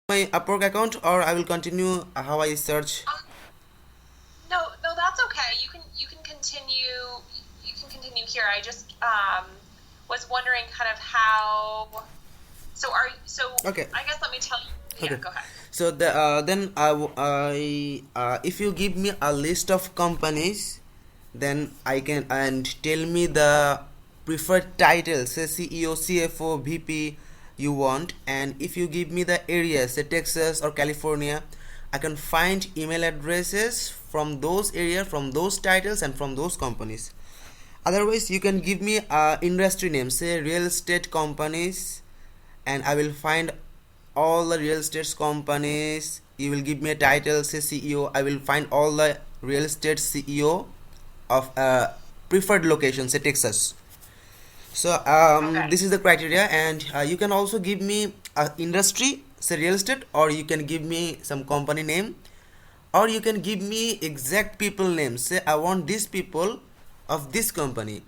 my Upwork account, or I will continue how I search. No, that's okay. You can continue. You can continue here. I just was wondering kind of how. So Okay, I guess let me tell you. Yeah, okay. go ahead. So then if you give me a list of companies, then I can and tell me the preferred titles, say CEO, CFO, VP you want, and if you give me the areas, say Texas or California, I can find email addresses from those areas, from those titles, and from those companies. Otherwise, you can give me industry names, say real estate companies, and I will find all the real estate companies. You will give me a title, say CEO. I will find all the real estate CEO of preferred location, say Texas. So Okay. this is the criteria, and you can also give me industry, say real estate, or you can give me some company name, or you can give me exact people names. Say I want these people of this company,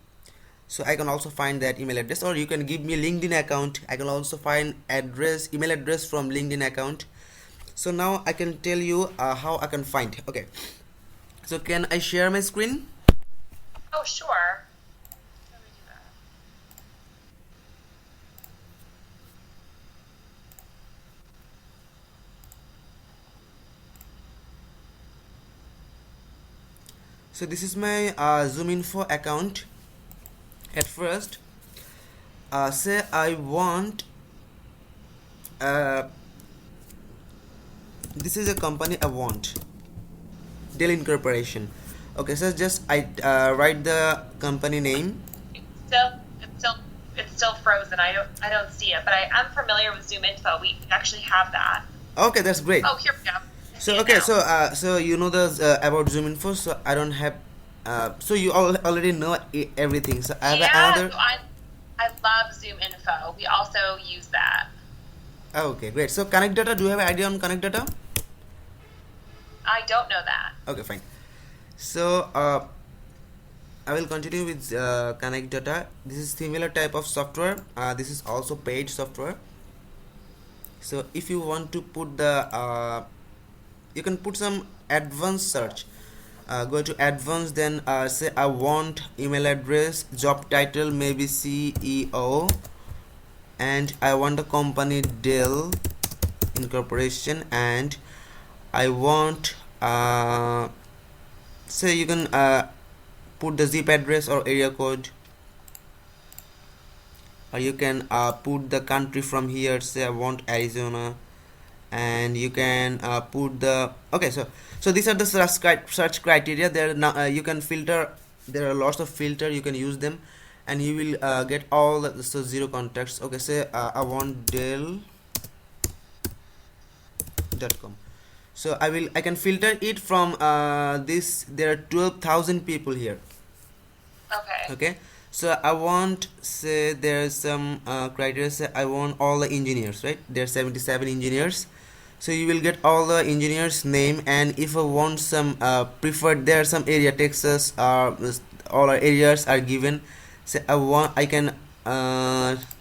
so I can also find that email address, or you can give me LinkedIn account. I can also find email address from LinkedIn account. So now I can tell you how I can find. Okay, so can I share my screen? Oh, sure. Let me do that. So this is my Zoom Info account. At first, say I want uh, this is a company I want, Dell Incorporation. Okay, so just I write the company name. It's still it's still it's still frozen. I don't see it, but I'm familiar with Zoom Info. We actually have that. Okay, that's great. Oh, here we go. I see So it okay, now. so you know the about Zoom Info, so I don't have. So you all already know everything. So I have Yeah. another. I love Zoom Info. We also use that. Okay, great. So Connect Data. Do you have an idea on Connect Data? I don't know that. Okay, fine. So I will continue with Connect Data. This is similar type of software. This is also paid software. So if you want to put you can put some advanced search. Go to advanced, then say I want email address, job title maybe CEO, and I want the company Dell Incorporation, and I want say you can put the zip address or area code, or you can put the country from here. Say I want Arizona, and you can put the okay. So these are the search criteria. There now you can filter. There are lots of filter. You can use them, and you will get all so zero contacts. Okay, say I want Dell.com. So I can filter it from this. There are 12,000 people here. Okay. Okay, so I want, say there's some criteria. Say I want all the engineers, right? There are 77 engineers, so you will get all the engineers name. And if I want some preferred, there are some area Texas, all our areas are given. Say I can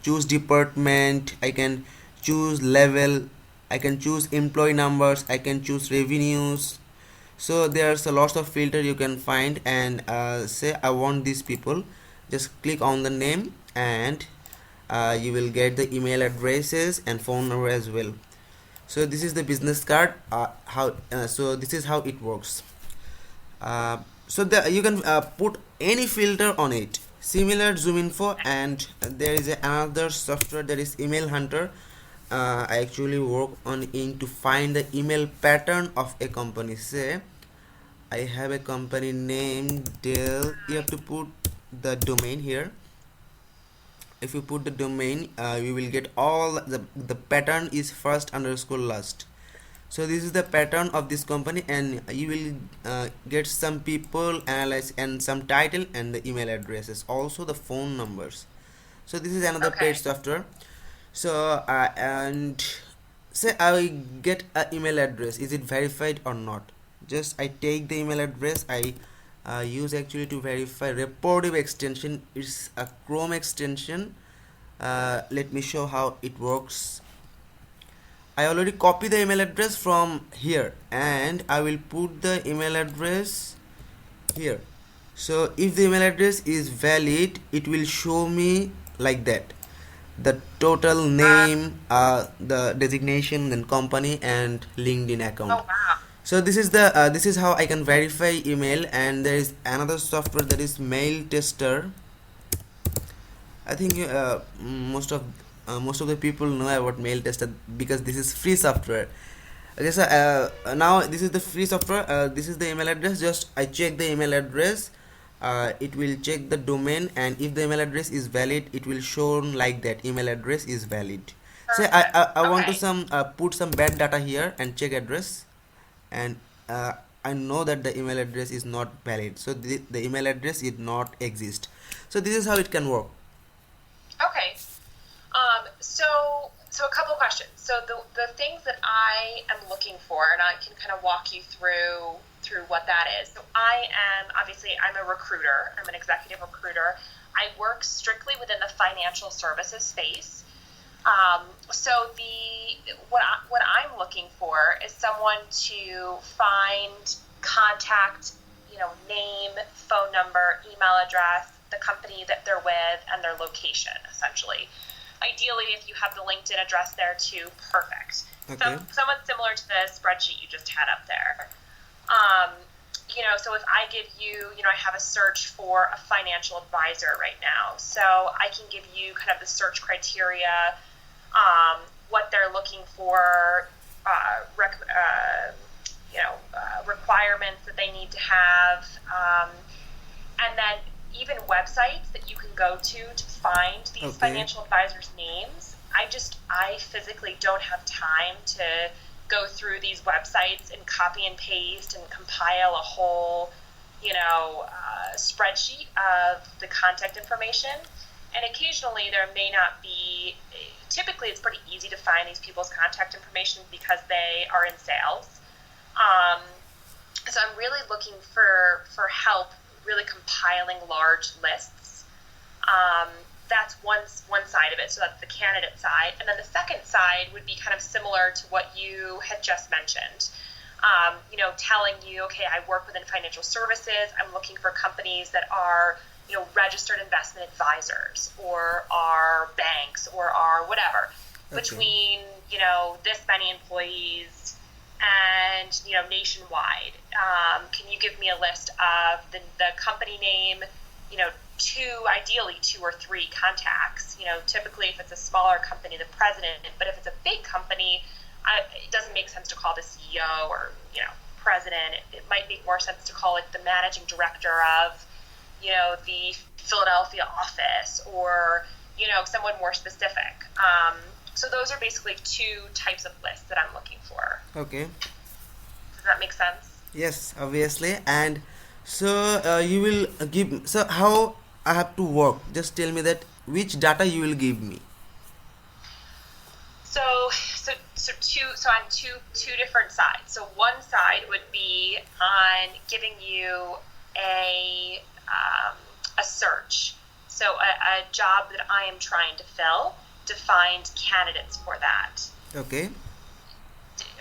choose department, I can choose level, I can choose employee numbers, I can choose revenues. So there's a lot of filter you can find, and say I want these people, just click on the name, and you will get the email addresses and phone number as well. So this is the business card. So this is how it works. So you can put any filter on it, similar Zoom Info. And there is another software, that is Email Hunter. I actually work on in to find the email pattern of a company. Say I have a company named Dell. You have to put the domain here. If you put the domain, you will get all the pattern is first underscore last. So this is the pattern of this company, and you will get some people analyze and some title and the email addresses, also the phone numbers. So this is another paid Okay. software. So and say I get an email address, is it verified or not? Just I take the email address, I use actually to verify Reportive extension. It's a Chrome extension. Let me show how it works. I already copy the email address from here and I will put the email address here. So if the email address is valid, it will show me like that: the total name, the designation, then company, and LinkedIn account. Oh wow. So this is how I can verify email. And there is another software, that is Mail Tester. I think most of the people know about Mail Tester because this is free software. Okay, so now this is the free software. This is the email address. Just I check the email address. It will check the domain, and if the email address is valid, it will show like that: email address is valid. Say Perfect. I want to Okay. some put some bad data here and check address, and I know that the email address is not valid, so the email address did not exist. So this is how it can work. Okay. So a couple questions. So the things that I am looking for, and I can kind of walk you through what that is. So I'm a recruiter. I'm an executive recruiter. I work strictly within the financial services space. So what I'm looking for is someone to find, contact, name, phone number, email address, the company that they're with, and their location, essentially. Ideally, if you have the LinkedIn address there too, perfect. Okay. Somewhat similar to the spreadsheet you just had up there. Um, so if I give you, I have a search for a financial advisor right now. So I can give you kind of the search criteria, what they're looking for, requirements that they need to have, and then even websites that you can go to find these Okay. financial advisors' names. I physically don't have time to go through these websites and copy and paste and compile a whole, spreadsheet of the contact information. And occasionally there may not be, typically it's pretty easy to find these people's contact information because they are in sales. Um, so I'm really looking for help really compiling large lists. That's one side of it, so that's the candidate side. And then the second side would be kind of similar to what you had just mentioned. Telling you, okay, I work within financial services. I'm looking for companies that are, registered investment advisors or are banks or are whatever, Okay. between, this many employees and, nationwide. Can you give me a list of the company name, ideally two or three contacts? Typically if it's a smaller company, the president, but if it's a big company, it doesn't make sense to call the CEO or, president. It might make more sense to call it the managing director of, the Philadelphia office, or, someone more specific. So those are basically two types of lists that I'm looking for. Okay. Does that make sense? Yes, obviously. And so you will give. So how I have to work? Just tell me that which data you will give me. So on two different sides. So one side would be on giving you a search, so a job that I am trying to fill, to find candidates for that. Okay.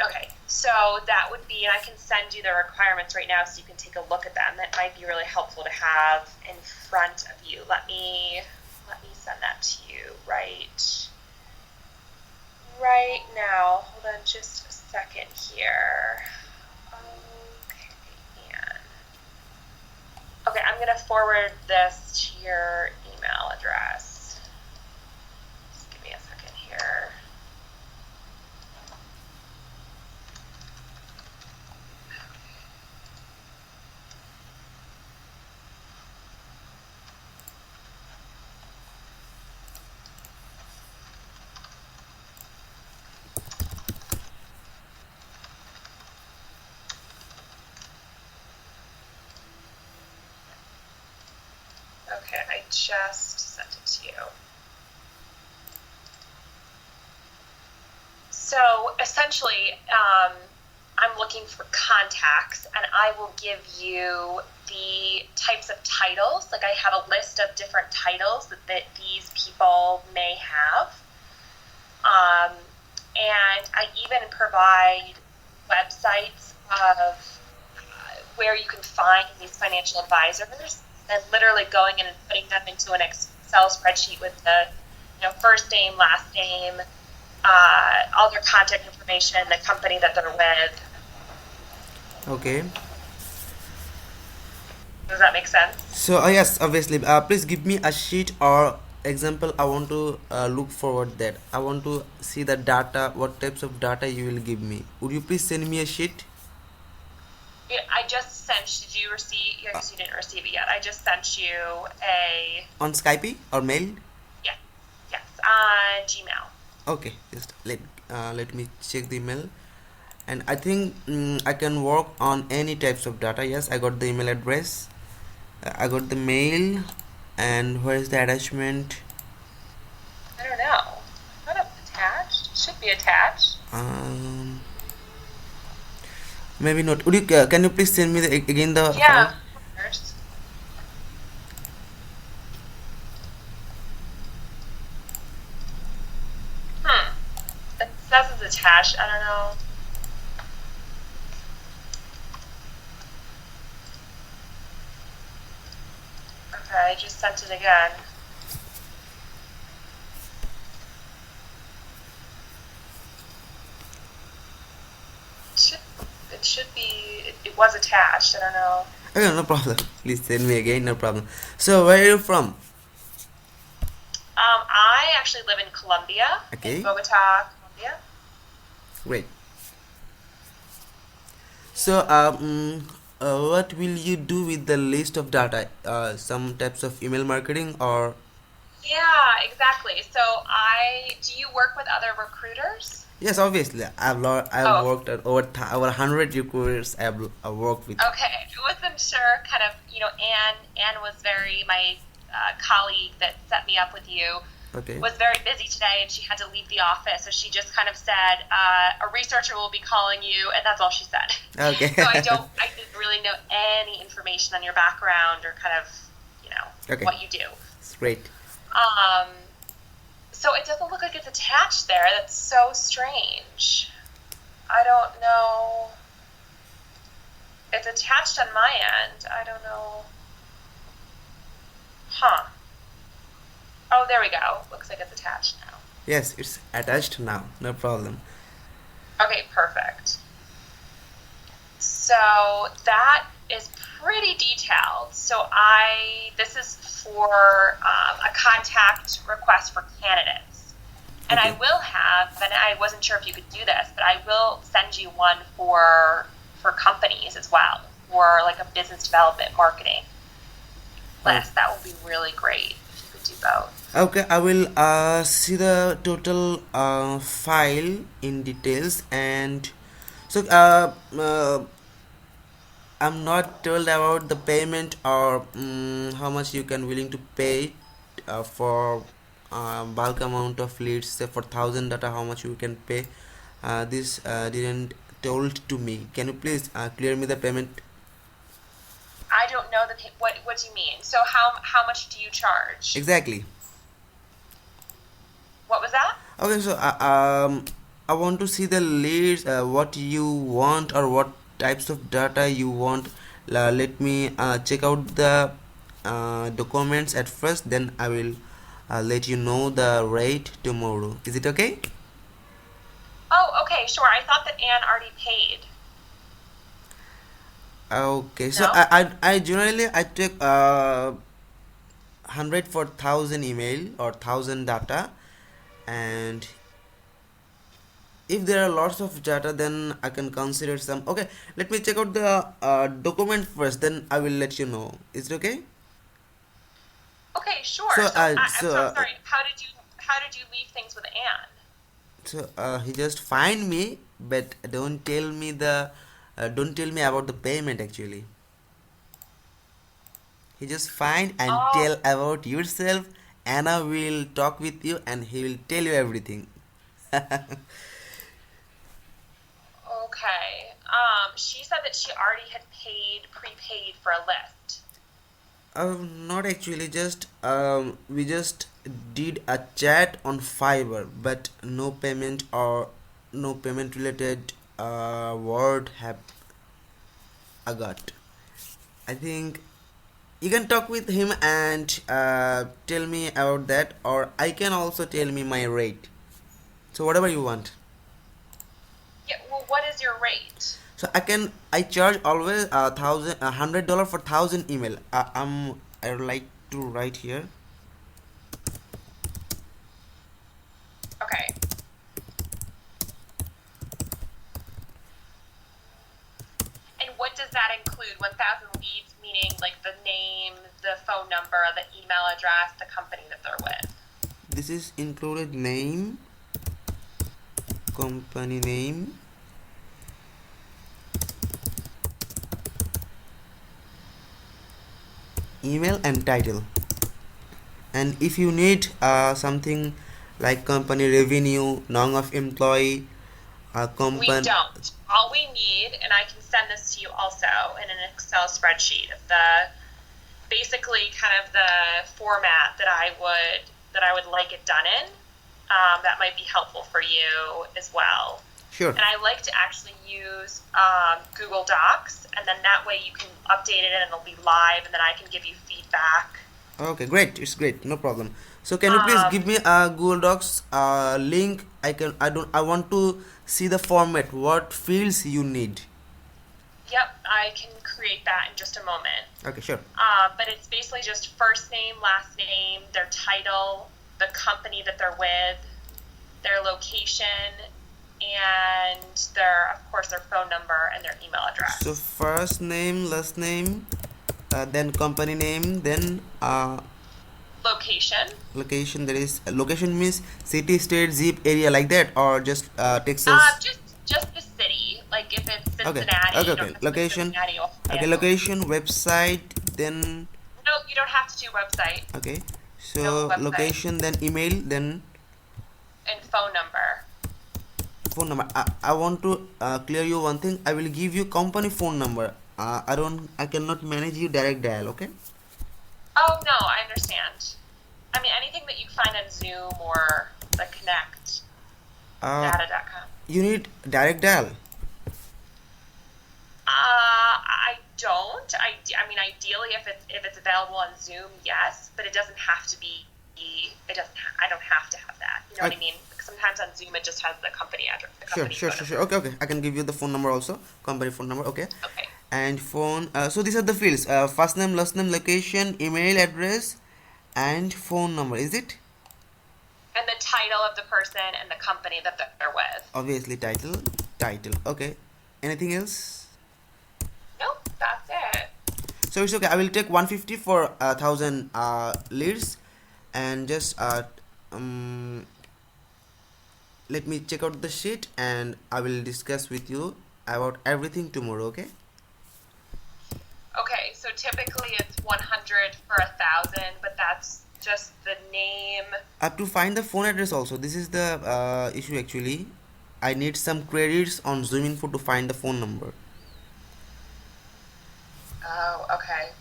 Okay, so that would be, and I can send you the requirements right now so you can take a look at them. That might be really helpful to have in front of you. Let me send that to you right now. Hold on just a second here. Okay, I'm going to forward this to your email address. Just give me a second here. Okay, I just sent it to you. So essentially, I'm looking for contacts, and I will give you the types of titles. Like, I have a list of different titles that these people may have. and I even provide websites of where you can find these financial advisors, and literally going in and putting them into an Excel spreadsheet with the first name, last name, all their contact information, the company that they're with. Okay. Does that make sense? So yes, obviously. Please give me a sheet or example. I want to look forward that. I want to see the data. What types of data you will give me? Would you please send me a sheet Yeah, I just sent. Did you receive? I guess you didn't receive it yet. I just sent you a on Skype or mail? yeah, yes, on Gmail. Okay, just let me check the email. And I think I can work on any types of data. Yes, I got the email address. I got the mail. And where is the attachment? I don't know. I thought it was attached. It should be attached. Um, Maybe not. Would you can you please send me again the Yeah, file? of course. It says it's attached. I don't know. Okay, I just sent it again. Should it should be? It was attached. I don't know. Okay, no problem. Please send me again. No problem. So where are you from? I actually live in Colombia, in Okay, Bogota, Colombia. great. So what will you do with the list of data? Some types of email marketing or Yeah, exactly. So do you work with other recruiters? yes, obviously. I've Oh, worked at over 100 recruiters. I've worked with. okay. I wasn't sure. Kind of, Anne was my colleague that set me up with you. Okay. Was very busy today, and she had to leave the office. So she just kind of said, "A researcher will be calling you," and that's all she said. Okay. So I didn't really know any information on your background or kind of, Okay. what you do. It's great. Um, so it doesn't look like it's attached there. That's so strange. I don't know. It's attached on my end. I don't know. Huh. Oh, there we go. Looks like it's attached now. Yes, it's attached now. No problem. Okay, perfect. So that is pretty detailed. This is for a contact request for candidates. And I Okay. will have, and I wasn't sure if you could do this, but I will send you one for companies as well, for like a business development marketing Oh, list. That would be really great if you could do both. okay. I will see the total file in details and so I'm not told about the payment or how much you can willing to pay for bulk amount of leads. Say for 1,000 data, how much you can pay. This didn't told to me. Can you please clear me the payment? I don't know what do you mean? So how much do you charge? Exactly. What was that? Okay, so I want to see the leads, what you want or what types of data you want. Let me check out the documents at first, then I will let you know the rate tomorrow. Is it okay? Oh, okay, sure. I thought that Anne already paid. Okay, so No? I generally I take 100 for 1,000 email or 1,000 data, and if there are lots of data then I can consider some. Okay, let me check out the document first, then I will let you know. Is it okay? Okay, sure. So So I'm so uh, sorry. How did you leave things with Anne? he just find me, but don't tell me about the payment actually. He just find and Oh, tell about yourself. Anna will talk with you and he will tell you everything. okay. She said that she already had prepaid for a list. Not actually, just we just did a chat on Fiverr, but no payment or no payment related word have I got. I think you can talk with him and tell me about that, or I can also tell me my rate. So whatever you want. Yeah, well, what is your rate? So I charge always $100 for 1,000 email. I would like to write here. Okay. And what does that include? 1,000 leads, meaning like the name, the phone number, the email address, the company that they're with. This is included name, company name, email and title. And if you need something like company revenue, number of employee, We company. don't. All we need, and I can send this to you also in an Excel spreadsheet of the basically kind of the format that I would like it done in. That might be helpful for you as well. Sure. And I like to actually use Google Docs, and then that way you can update it and it'll be live, and then I can give you feedback. Okay, great. It's great. No problem. So can you please give me a Google Docs link? I want to see the format. What fields you need? Yep, I can create that in just a moment. Okay, sure. But it's basically just first name, last name, their title, the company that they're with, their location, and of course, their phone number and their email address. So first name, last name, then company name, then Location. location. That is location means city, state, zip, area like that, or just Texas. Just the city. Like if it's Okay. Cincinnati. Okay. You don't Okay. have to put Location. Cincinnati, Ohio. Okay. Location, website, then. No, you don't have to do website Okay. So No website. location, then email, then and phone number. phone number. I want to clear you one thing. I will give you company phone number. I cannot manage you direct dial. Okay. Oh no, I understand. I mean anything that you find on Zoom or the Connect data.com. You need direct dial. I don't. I mean, ideally, if it's available on Zoom, yes, but it doesn't have to be. I don't have to have that. You know what I mean? Sometimes on Zoom, it just has the company address. The company Sure. phone Okay. I can give you the phone number also. Company phone number. Okay. number. Okay. And phone. So these are the fields. First name, last name, location, email address, and phone number. Is it? And the title of the person and the company that they're with. Obviously, title. Okay. Anything else? Nope, that's it. So it's okay. I will take 150 for 1,000 leads, and just let me check out the sheet, and I will discuss with you about everything tomorrow. Okay. Okay, so typically it's 100 for 1,000, but that's just the name. I have to find the phone address also. This is the issue actually. I need some credits on ZoomInfo to find the phone number. Oh, okay.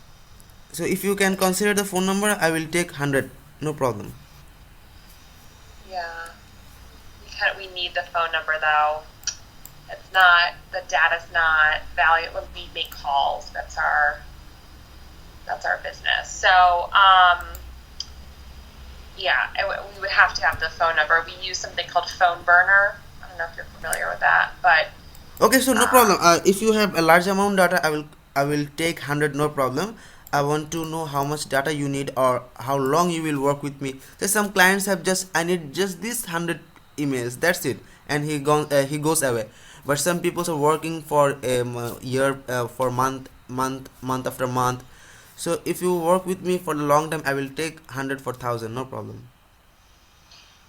So if you can consider the phone number, I will take 100. No problem. Yeah. We need the phone number though. It's not, the data's not valuable when we make calls. That's our business. So, yeah, we would have to have the phone number. We use something called Phone Burner. I don't know if you're familiar with that, but Okay, so no problem. If you have a large amount data, I will take 100. No problem. I want to know how much data you need or how long you will work with me. So some clients have I need just this 100 emails. That's it, and he goes away. But some people are working for a year, for month after month. So if you work with me for a long time, I will take 100 for 1,000. No problem.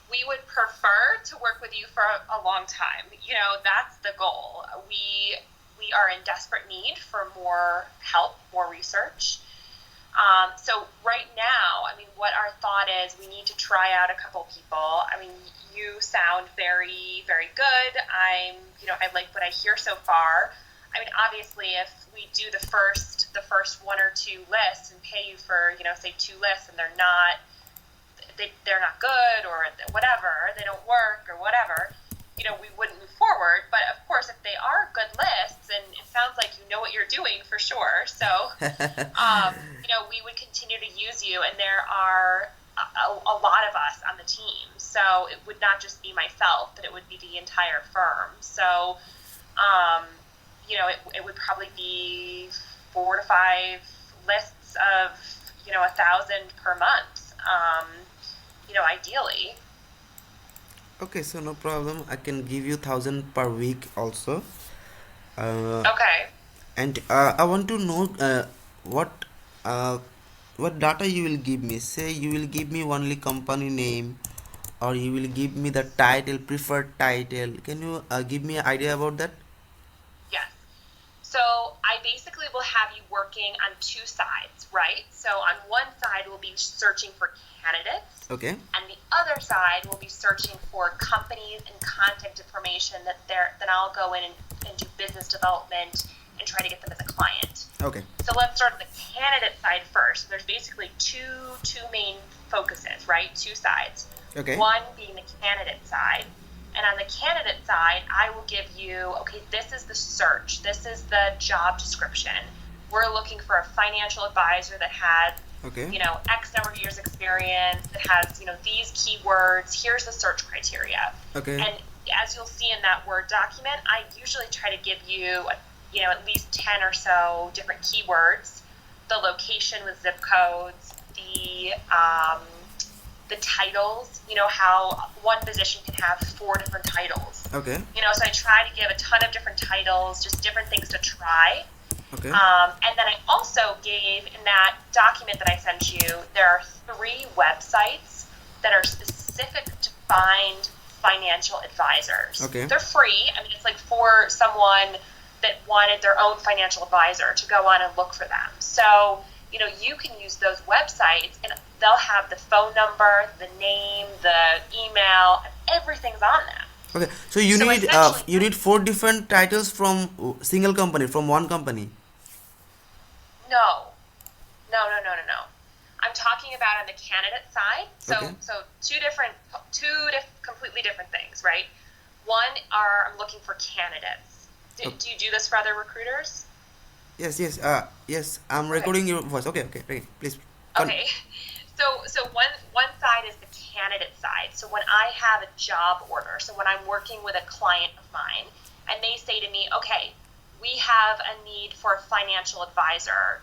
we would prefer to work with you for a long time. You know, that's the goal. We are in desperate need for more help, more research. So right now, I mean, what our thought is, we need to try out a couple people. I mean, you sound very, very good. I like what I hear so far. I mean, obviously, if we do the first one or two lists and pay you for, say 2 lists, and they're not good or whatever, they don't work or whatever, we wouldn't move forward. But of course, if they are good lists, and it sounds like you know what you're doing for sure, so we would continue to use you. And there are a lot of us on the team, so it would not just be myself, but it would be the entire firm. So, it would probably be 4 to 5 lists of 1,000 per month. Ideally. Okay, so no problem. I can give you 1,000 per week also. Okay. And I want to know what what data you will give me. Say you will give me only company name, or you will give me the title, preferred title. Can you give me an idea about that? Yes. So I basically will have you working on two sides, right? So on one side, we'll be searching for candidates. Okay. And the other side will be searching for companies and contact information then I'll go in and do business development and try to get them as a client. Okay. So let's start on the candidate side first. There's basically two main focuses, right? Two sides. Okay. One being the candidate side. And on the candidate side, I will give you, okay, this is the search. This is the job description. We're looking for a financial advisor that has Okay. X number of years experience, that has, these keywords. Here's the search criteria. Okay. And as you'll see in that Word document, I usually try to give you, at least 10 or so different keywords, the location with zip codes, the titles, how one position can have 4 different titles. Okay. So I try to give a ton of different titles, just different things to try. Okay. And then I also gave, in that document that I sent you, there are 3 websites that are specific to find financial advisors. Okay. They're free. I mean, it's like for someone that wanted their own financial advisor to go on and look for them. So, you can use those websites, and they'll have the phone number, the name, the email, and everything's on them. Okay. So you So need essentially- you need 4 different titles from single company, from one company. No. I'm talking about on the candidate side. So Okay. two completely different things, right? One I'm looking for candidates. Do you do this for other recruiters? Yes. Yes. I'm recording your voice. Okay. Please. Okay. So one side is the candidate side. So when I have a job order, so when I'm working with a client of mine and they say to me, okay, we have a need for a financial advisor,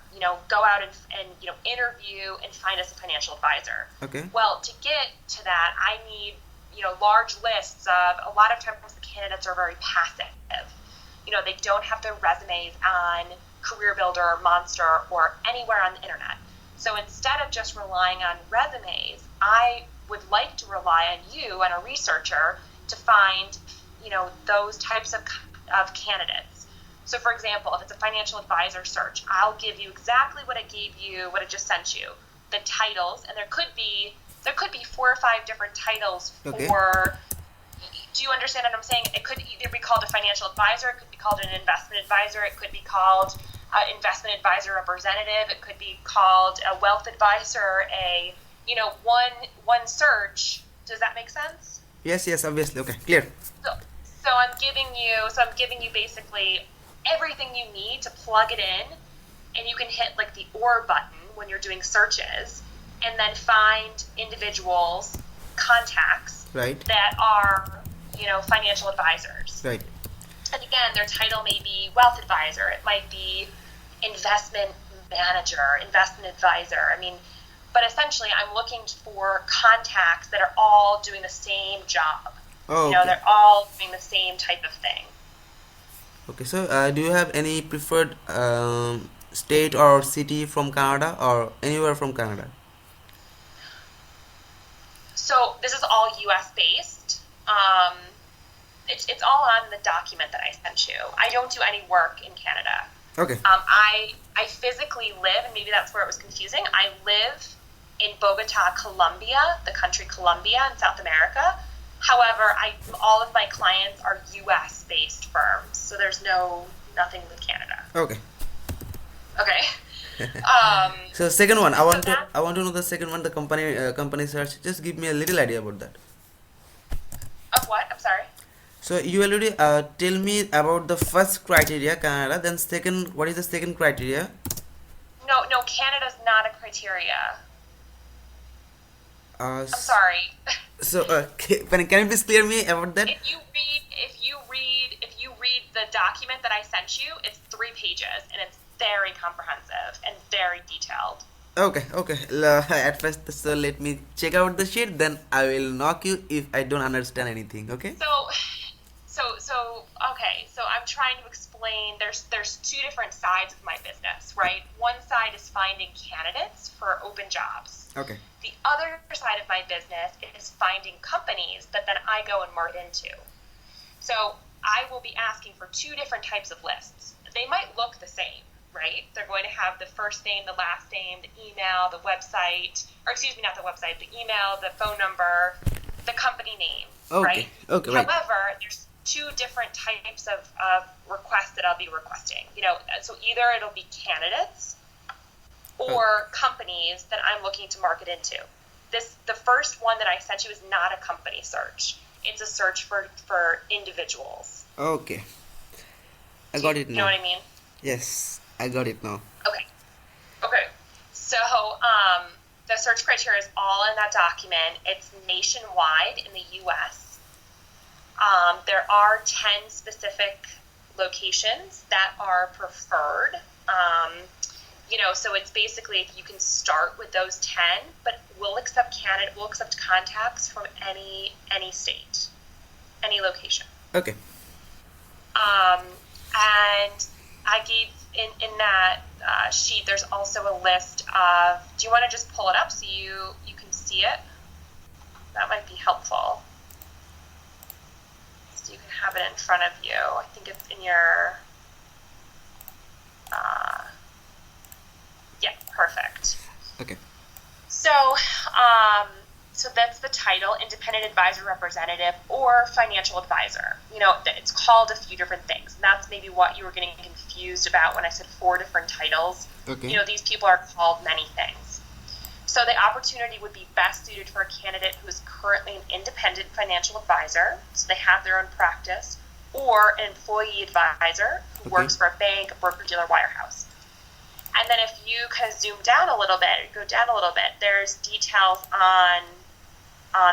go out and interview and find us a financial advisor. Okay. Well, to get to that, I need, large lists of, a lot of times the candidates are very passive. They don't have their resumes on CareerBuilder, Monster, or anywhere on the internet. So instead of just relying on resumes, I would like to rely on you and a researcher to find, those types of candidates. So for example, if it's a financial advisor search, I'll give you exactly what I just sent you, the titles, and there could be 4 or 5 different titles Okay. for. Do you understand what I'm saying? It could either be called a financial advisor, it could be called an investment advisor, it could be called investment advisor representative, it could be called a wealth advisor, one search. Does that make sense? Yes. Obviously. Okay. Clear. So I'm giving you basically everything you need to plug it in, and you can hit like the or button when you're doing searches, and then find individuals, contacts Right. that are, financial advisors. Right. And again, their title may be wealth advisor. It might be investment manager, investment advisor. But essentially, I'm looking for contacts that are all doing the same job. Oh. Okay. They're all doing the same type of thing. Okay. So do you have any preferred state or city from Canada, or anywhere from Canada? So this is all U.S. based. It's all on the document that I sent you. I don't do any work in Canada. Okay. I physically live, and maybe that's where it was confusing. I live in Bogota, Colombia, the country Colombia in South America. However, all of my clients are U.S. based firms, so there's nothing with Canada. Okay. Okay. So second one, I want that- to know the second one, the company search. Just give me a little idea about that. Of what? I'm sorry. So you already tell me about the first criteria, Canada. Then second, what is the second criteria? No, Canada's not a criteria. Uh, I'm s- sorry. so can you please clear me about that? If you read the document that I sent you, it's 3 pages and it's very comprehensive and very detailed. Okay, okay. At first, so let me check out the sheet. Then I will knock you if I don't understand anything. Okay. So, okay. So I'm trying to explain. There's two different sides of my business, right? One side is finding candidates for open jobs. Okay. The other side of my business is finding companies that then I go and market into. So I will be asking for two different types of lists. They might look the same, right? They're going to have the first name, the last name, the email, the website, or excuse me, not the website, the email, the phone number, the company name, Okay. right? Okay. Right. However, there's two different types of requests that I'll be requesting. So either it'll be candidates or companies that I'm looking to market into. The first one that I sent you is not a company search. It's a search for individuals. Okay. I got it You know now. what I mean? Yes, I got it now. Okay. So the search criteria is all in that document. It's nationwide in the U.S. There are 10 specific locations that are preferred. So it's basically if you can start with those 10, but we'll accept contacts from any state, any location. Okay. And I gave in that sheet. There's also a list of. Do you want to just pull it up so you can see it? That might be helpful. So you can have it in front of you. I think it's in your. Yeah, perfect. Okay. So that's the title, independent advisor representative or financial advisor. It's called a few different things. And that's maybe what you were getting confused about when I said 4 different titles. Okay. These people are called many things. So the opportunity would be best suited for a candidate who is currently an independent financial advisor, so they have their own practice, or an employee advisor who works for a bank, a broker-dealer, wirehouse. And then if you kind of zoom down a little bit, go down a little bit, there's details on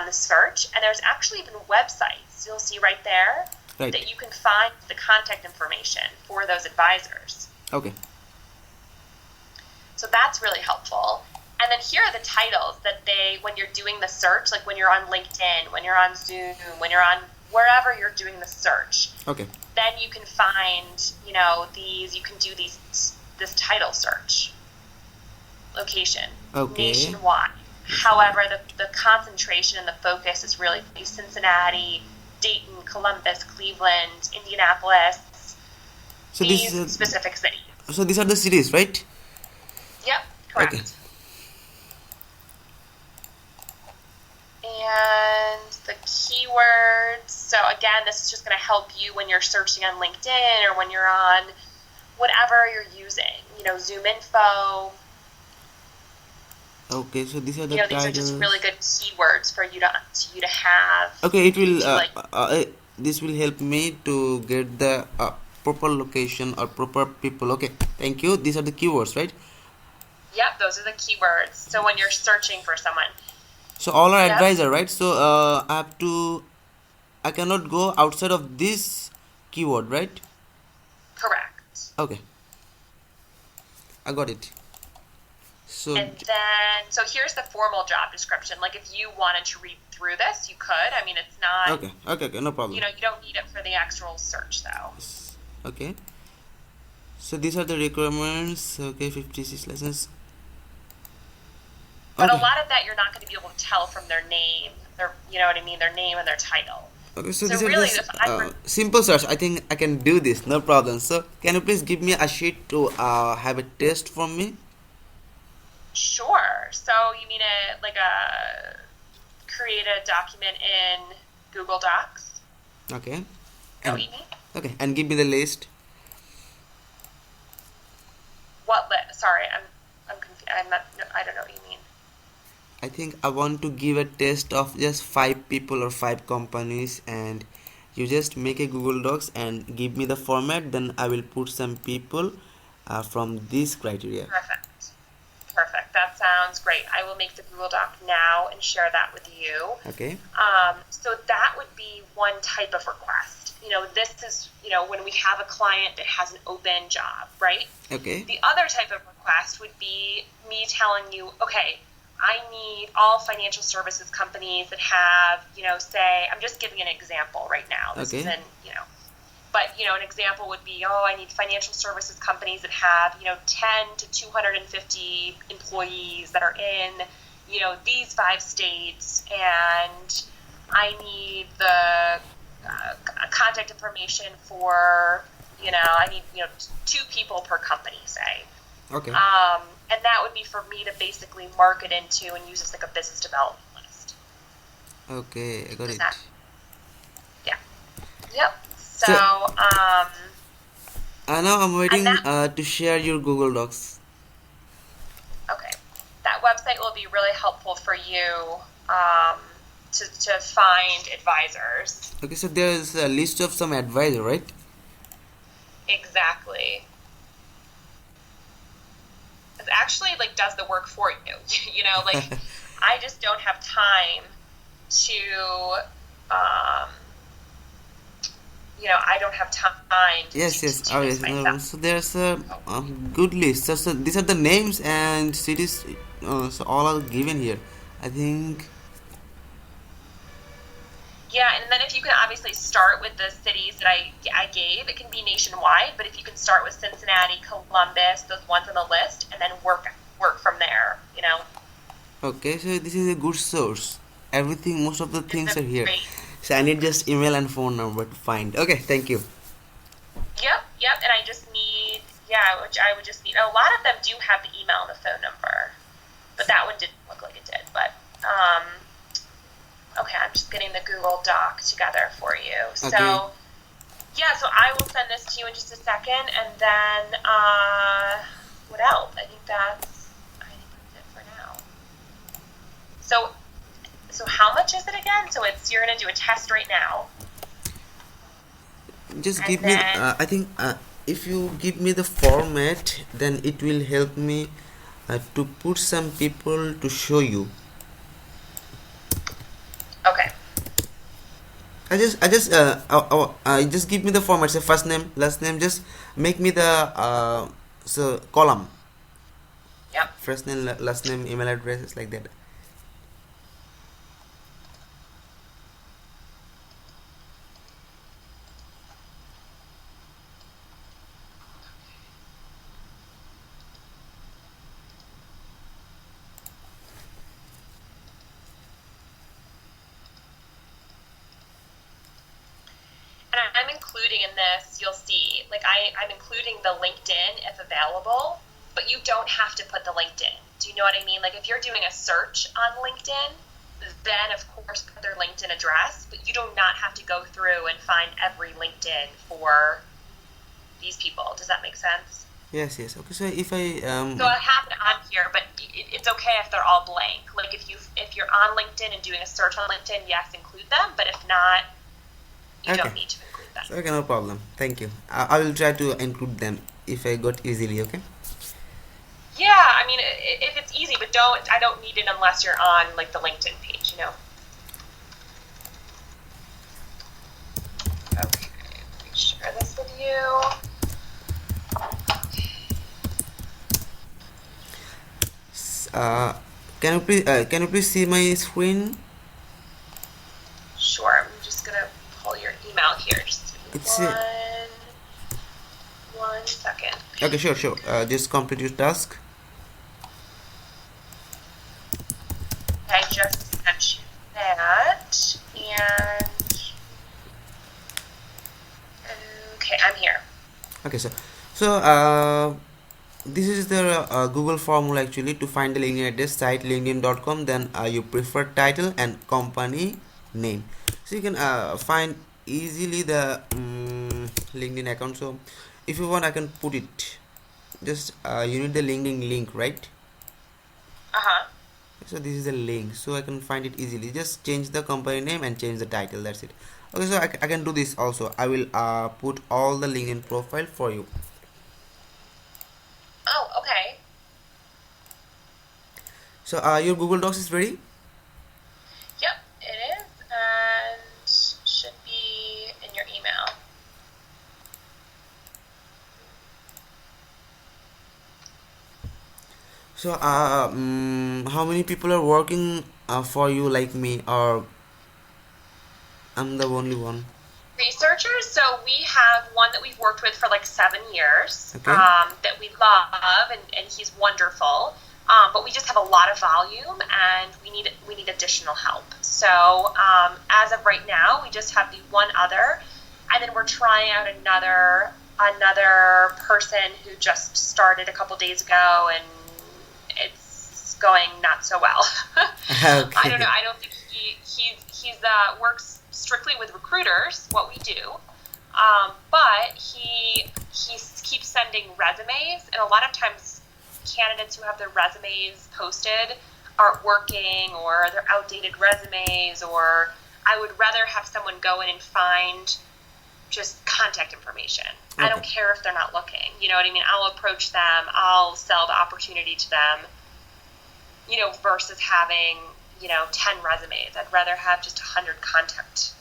the search, and there's actually even websites you'll see right there that you can find the contact information for those advisors. Okay. So that's really helpful. And then here are the titles that when you're doing the search, like when you're on LinkedIn, when you're on Zoom, when you're on wherever you're doing the search. Okay. Then you can find, you can do this title search. Location. Okay. Nationwide. However, the concentration and the focus is really Cincinnati, Dayton, Columbus, Cleveland, Indianapolis, So these specific cities. So these are the cities, right? Yep, correct. Okay. And the keywords. So again, this is just going to help you when you're searching on LinkedIn or when you're on whatever you're using. Zoom Info. Okay, so these are the These titles. are just really good keywords for you to have. Okay, it will. This will help me to get the proper location or proper people. Okay, thank you. These are the keywords, right? Yep, those are the keywords. So when you're searching for someone. So all are advisor, right? So I cannot go outside of this keyword, right? Correct. Okay, I got it. So and then, so here's the formal job description. Like if you wanted to read through this, you could. I mean, it's not. Okay, no problem. You don't need it for the actual search, though. Okay. So these are the requirements. Okay, 56 license. But a lot of that you're not going to be able to tell from their name. You know what I mean? Their name and their title. Okay, so So these really, are just simple search. I think I can do this, no problem. So can you please give me a sheet to have a test from me? Sure. So you mean create a document in Google Docs? Okay. What you mean? Okay, and give me the list. What list? Sorry, I'm confused. I don't know what you mean. I think I want to give a test of just 5 people or 5 companies, and You just make a Google Docs and give me the format, then I will put some people from this criteria. Perfect. Perfect. That sounds great. I will make the Google Doc now and share that with you. Okay. So that would be one type of request. This is, when we have a client that has an open job, right? Okay. The other type of request would be me telling you, okay, I need all financial services companies that have, say, I'm just giving an example right now. This Okay. isn't, but, an example would be, I need financial services companies that have, 10 to 250 employees that are in, these 5 states, and I need the contact information for, I need, 2 people per company, say. Okay. And that would be for me to basically market into and use as like a business development list. Okay, I got it. Yeah. Yep. So, now I'm waiting that- to share your Google Docs. okay. That website will be really helpful for you to find advisors. Okay, so there's a list of some advisor, right? Exactly. It actually does the work for you. I just don't have time to I don't have time to Yes. to do Oh, this yes. No, myself. so there's a good list. So these are the names and cities. So all are given here. I think. Yeah, and then if you can obviously start with the cities that I gave, it can be nationwide, but if you can start with Cincinnati, Columbus, those ones on the list, and then work from there, Okay, so this is a good source. Everything, most of the things are here. Great. So I need just email and phone number to find. Okay, thank you. Yep, and I just need, which I would just need, a lot of them do have the email and the phone number, but that one didn't look like it did, but, okay, I'm just getting the Google Doc together for you. Okay. So, so I will send this to you in just a second, and then, what else? I think that's it for now. So how much is it again? So you're going to do a test right now. Just And give me. then- I think if you give me the format, then it will help me to put some people to show you. Okay. I just give me the format. Say first name, last name. Just make me the column. Yep. First name, last name, email addresses like that. And I'm including in this, you'll see, I'm including the LinkedIn if available, but you don't have to put the LinkedIn. Do you know what I mean? Like if you're doing a search on LinkedIn, then of course put their LinkedIn address, but you do not have to go through and find every LinkedIn for these people. Does that make sense? Yes. Okay. So if I So I have it on here, but it's okay if they're all blank. Like if you're on LinkedIn and doing a search on LinkedIn, yes, include them, but if not, you don't Okay. need to include them. Okay, no problem. Thank you. I will try to include them if I got easily. Okay. Yeah, I mean, if it's easy, but I don't need it unless you're on the LinkedIn page, Okay, let me share this with you. Can you please see my screen? Sure, I'm just gonna pull your email here. Just It's one second. okay. Sure. Just complete your task. I just sent you that, and okay, I'm here. Okay, this is the Google formula actually to find the LinkedIn address, site linkedin.com, then you prefer title and company name, so you can find easily the LinkedIn account. So if you want, I can put it. Just you need the LinkedIn link, right? So this is the link, so I can find it easily. Just change the company name and change the title, that's it. Okay, so I can do this also. I will put all the LinkedIn profile for you. Oh, okay. So your Google Docs is ready. Yep, it is, and should be in your email. So how many people are working for you like me, or I'm the only one? Researchers. So we have one that we've worked with for like 7 years, Okay. that we love, and he's wonderful. But we just have a lot of volume, and we need additional help. So as of right now, we just have the one other, and then we're trying out another person who just started a couple days ago, and it's going not so well. I don't know. Okay. I don't think he's works strictly with recruiters, what we do, but he keeps sending resumes, and a lot of times candidates who have their resumes posted aren't working, or they're outdated resumes, or I would rather have someone go in and find just contact information. I Okay. don't care if they're not looking. You know what I mean? I'll approach them. I'll sell the opportunity to them, versus having, 10 resumes. I'd rather have just 100 contact,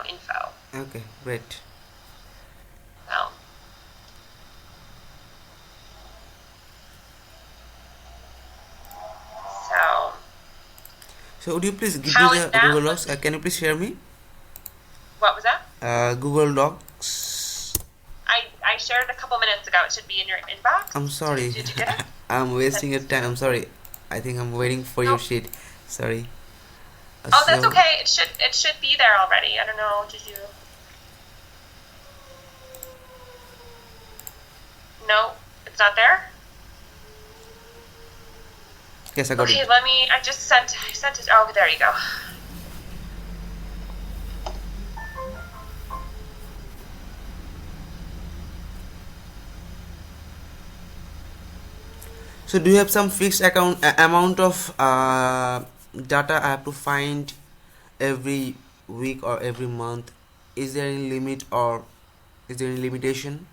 info. Okay. Great. So, so So would you please give me how is the that Google Docs? looking? Can you please share me What was that? Google Docs? I shared it a couple minutes ago. It should be in your inbox. I'm sorry. Did you get it? I'm wasting your That's, time. I'm sorry. I think I'm waiting for your nope. sheet. Sorry. Oh, that's So okay. It should be there already. I don't know. Did you? No, it's not there. yes, I got Okay, it. I just sent it. Oh, there you go. So do you have some fixed amount of data I have to find every week or every month? Is there any limit, or is there any limitation?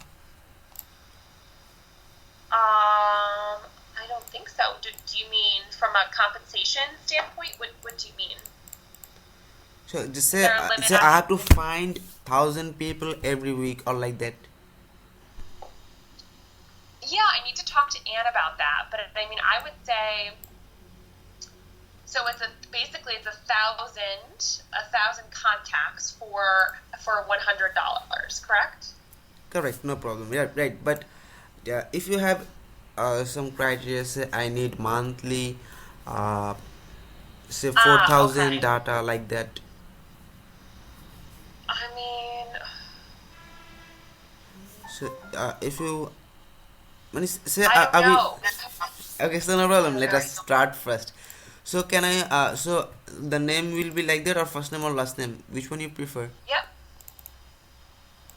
I don't think so. Do you mean from a compensation standpoint? What do you mean? So just Is say, there a limit say on? I have to find 1,000 people every week or like that. Yeah, I need to talk to Anne about that. But I mean, I would say so. Basically it's a thousand contacts for $100, correct? Correct, no problem. Yeah, right. But if you have some criteria, say I need monthly, uh, say four Ah, thousand okay. data like that. I mean, So if you say I don't are we know. okay? So no problem. Let Sorry. us start first. So can I? So the name will be like that, or first name or last name? Which one you prefer? Yep,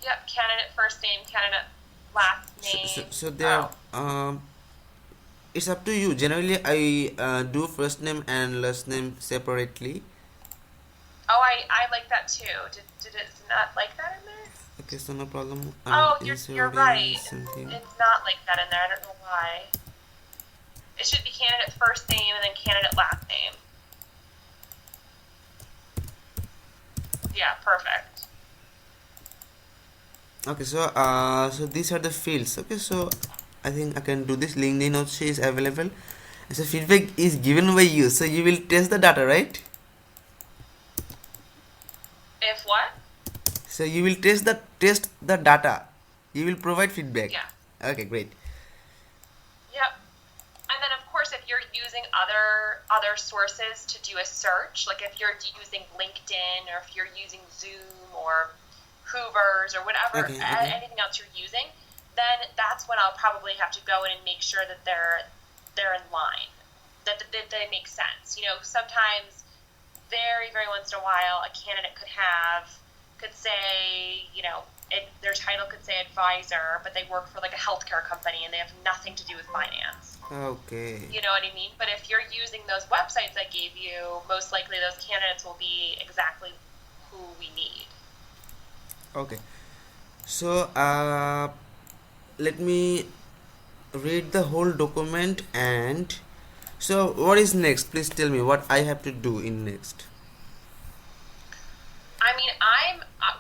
yep. Candidate first name, candidate last So name. there. Oh, It's up to you. Generally, I do first name and last name separately. oh, I like that too. Did it not like that in there? Okay, so no problem. I'm Oh, you're inserting right. something. It's not like that in there. I don't know why. It should be candidate first name and then candidate last name. Yeah, perfect. Okay, so so these are the fields. Okay, so I think I can do this. LinkedIn also is available. So feedback is given by you. So you will test the data, right? If what? So you will test the data. You will provide feedback. Yeah. Okay, great. Yep. And then of course, if you're using other sources to do a search, like if you're using LinkedIn or if you're using Zoom or Hoovers or whatever, Okay, okay. anything else you're using, then that's when I'll probably have to go in and make sure that they're in line, that they make sense. Sometimes, very very once in a while, a candidate could say, their title could say advisor, but they work for like a healthcare company and they have nothing to do with finance. Okay. You know what I mean? But if you're using those websites I gave you, most likely those candidates will be exactly who we need. Okay. So let me read the whole document. And so what is next? Please tell me what I have to do in next. I mean,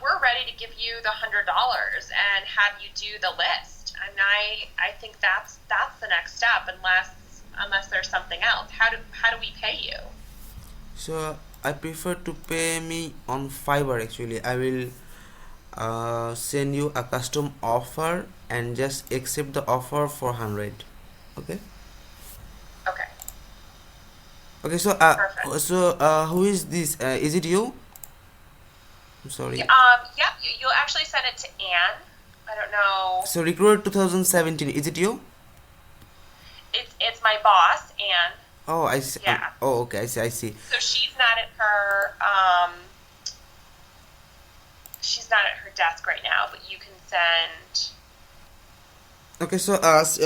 we're ready to give you the $100 and have you do the list. And I think that's the next step, unless there's something else. How do we pay you? So I prefer to pay me on Fiverr. Actually, I will send you a custom offer and just accept the offer for 100. Okay. Okay, Okay. So perfect. who is this? Is it you? I'm sorry. Yep, you'll actually send it to Anne. I don't know. So recruiter 2017. Is it you? It's my boss, Anne. Oh, I see. Yeah. Oh, okay. I see. I see. So she's not at her desk right now, but you can send. Okay. So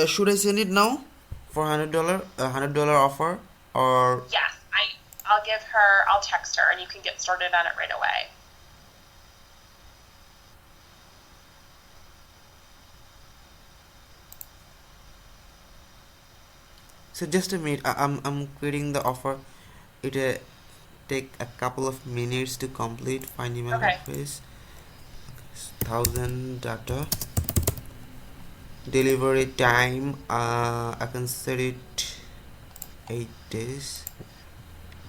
should I send it now for $100? $100 offer or Yes, I'll text her and you can get started on it right away. so just a minute. I'm creating the offer. It take a couple of minutes to complete. Find email Okay. address. 1,000 data. Delivery time. I can set it 8 days.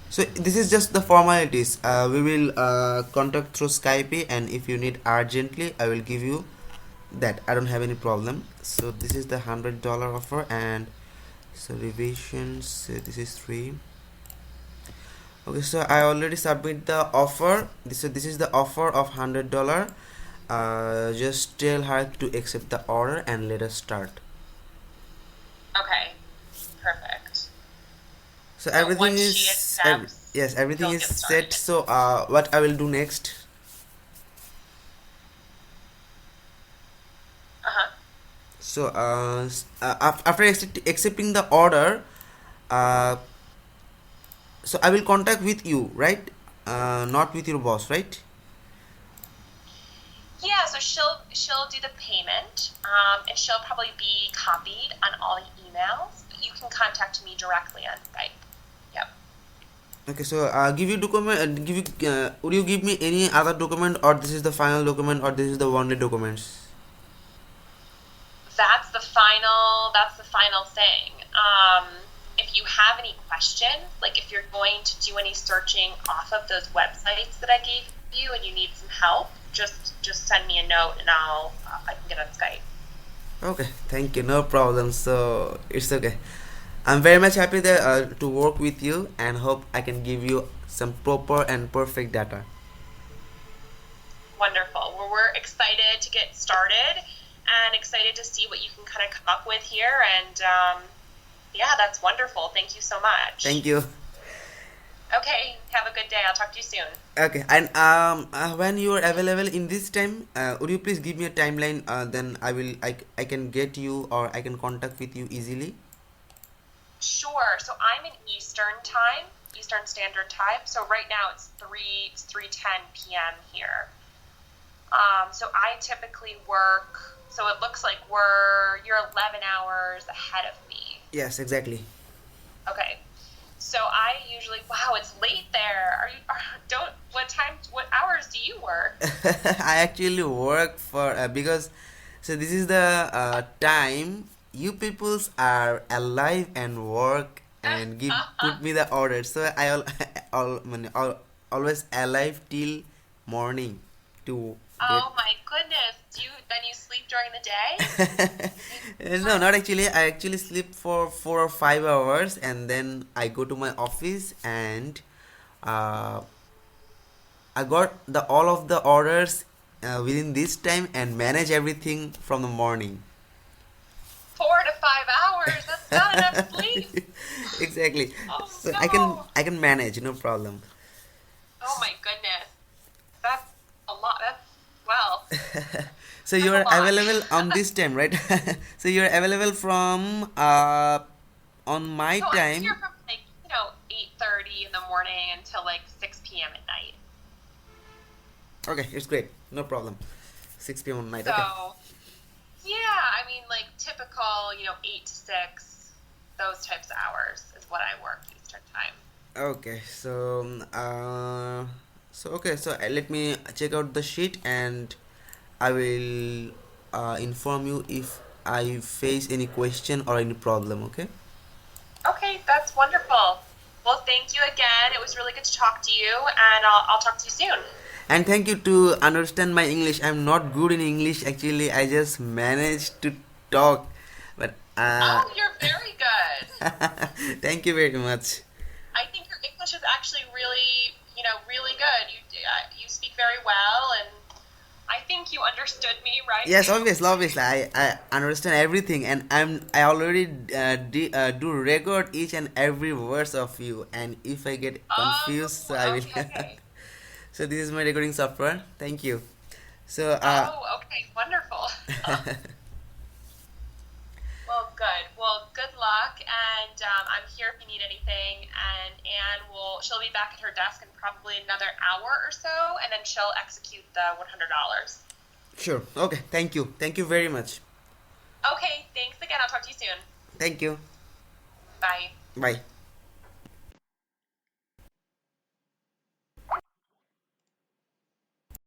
So this is just the formalities. We will contact through Skype, and if you need urgently, I will give you that. I don't have any problem. So this is the $100 offer, and so revisions. So this is 3. Okay, so I already submit the offer. So this is the offer of $100. Just tell her to accept the order and let us start. Okay. Perfect. So So everything once she is accepts, yes, everything you'll is get set. started. So what I will do next. Uh-huh. So after accepting the order, uh, so I will contact with you, right? Not with your boss, right? Yeah, so she'll do the payment, and she'll probably be copied on all the emails, but you can contact me directly on Skype. Yep. Okay, so give you document. Give you. Would you give me any other document, or this is the final document, or this is the only documents? That's the final thing. If you have any questions, like if you're going to do any searching off of those websites that I gave you and you need some help, just send me a note and I can get on Skype. Okay, thank you. No problem. So it's okay. I'm very much happy that, to work with you, and hope I can give you some proper and perfect data. Wonderful. Well, we're excited to get started and excited to see what you can kind of come up with here. And yeah, that's wonderful. Thank you so much. Thank you. Okay, have a good day. I'll talk to you soon. Okay, and when you are available in this time, would you please give me a timeline? Then I can get you, or I can contact with you easily. Sure. So I'm in Eastern time, Eastern Standard Time. So right now it's 3:10 p.m. here. So I typically work. So it looks like you're 11 hours ahead of me. Yes, exactly. Okay. So I usually, wow, it's late there. What hours do you work? I actually work for because so this is the time you peoples are alive and work and give put me the order. So I always alive till morning to get. Oh my goodness. Then you sleep during the day? No, not actually. I actually sleep for 4 or 5 hours, and then I go to my office, and uh, I got the all of the orders within this time and manage everything from the morning. 4 to 5 hours. That's not enough sleep. Exactly. Oh So no. I can manage, no problem. Oh my goodness. That's a lot. Well, So that's you a are lot. available on this time, right? So you are available from on my So I'm here time. from 8:30 in the morning until like 6 p.m. at night. Okay, it's great. No problem. 6 p.m. on night. So, Okay. yeah, I mean, like typical, 8 to 6, those types of hours is what I work Eastern time. Okay. So let me check out the sheet, and I will inform you if I face any question or any problem. Okay. Okay, that's wonderful. Well, thank you again. It was really good to talk to you, and I'll talk to you soon. And thank you to understand my English. I'm not good in English actually. I just managed to talk, but Oh, you're very good. thank you very much. I think your English is actually really, really good. You speak very well, and I think you understood me, right? Yes, obviously, I understand everything, and I already do record each and every verse of you, and if I get confused, so I Oh, will. okay, okay. So this is my recording software. Thank you. So Oh, okay, wonderful. Well, good. Well, good luck, and I'm here if you need anything. And Anne she'll be back at her desk in probably another hour or so, and then she'll execute the $100. sure. Okay. Thank you very much. Okay, thanks again. I'll talk to you soon. Thank you. Bye. Bye.